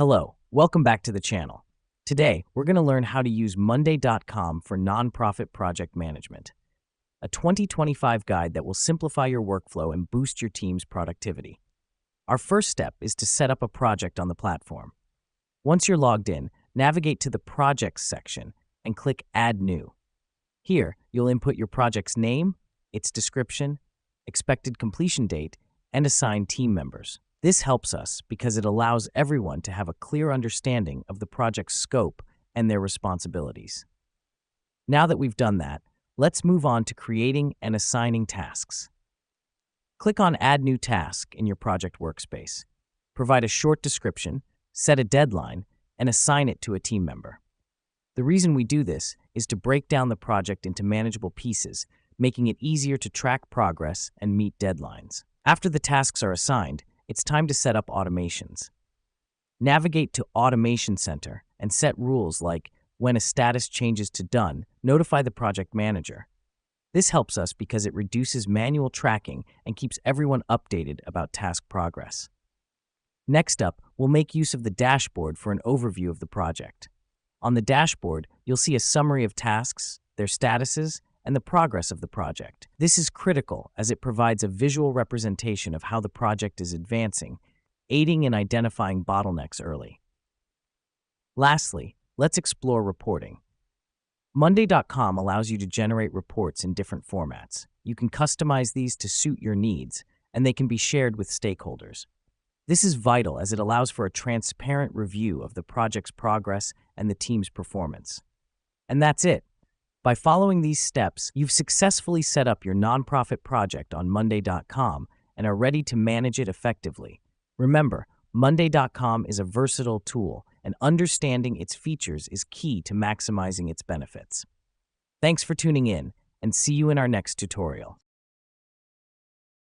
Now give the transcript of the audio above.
Hello, welcome back to the channel. Today, we're going to learn how to use Monday.com for nonprofit project management, a 2025 guide that will simplify your workflow and boost your team's productivity. Our first step is to set up a project on the platform. Once you're logged in, navigate to the Projects section and click Add New. Here, you'll input your project's name, its description, expected completion date, and assign team members. This helps us because it allows everyone to have a clear understanding of the project's scope and their responsibilities. Now that we've done that, let's move on to creating and assigning tasks. Click on Add New Task in your project workspace. Provide a short description, set a deadline, and assign it to a team member. The reason we do this is to break down the project into manageable pieces, making it easier to track progress and meet deadlines. After the tasks are assigned, it's time to set up automations. Navigate to Automation Center and set rules like when a status changes to done, notify the project manager. This helps us because it reduces manual tracking and keeps everyone updated about task progress. Next up, we'll make use of the dashboard for an overview of the project. On the dashboard, you'll see a summary of tasks, their statuses, and the progress of the project. This is critical as it provides a visual representation of how the project is advancing, aiding in identifying bottlenecks early. Lastly, let's explore reporting. Monday.com allows you to generate reports in different formats. You can customize these to suit your needs, and they can be shared with stakeholders. This is vital as it allows for a transparent review of the project's progress and the team's performance. And that's it. By following these steps, you've successfully set up your nonprofit project on Monday.com and are ready to manage it effectively. Remember, Monday.com is a versatile tool, and understanding its features is key to maximizing its benefits. Thanks for tuning in, and see you in our next tutorial.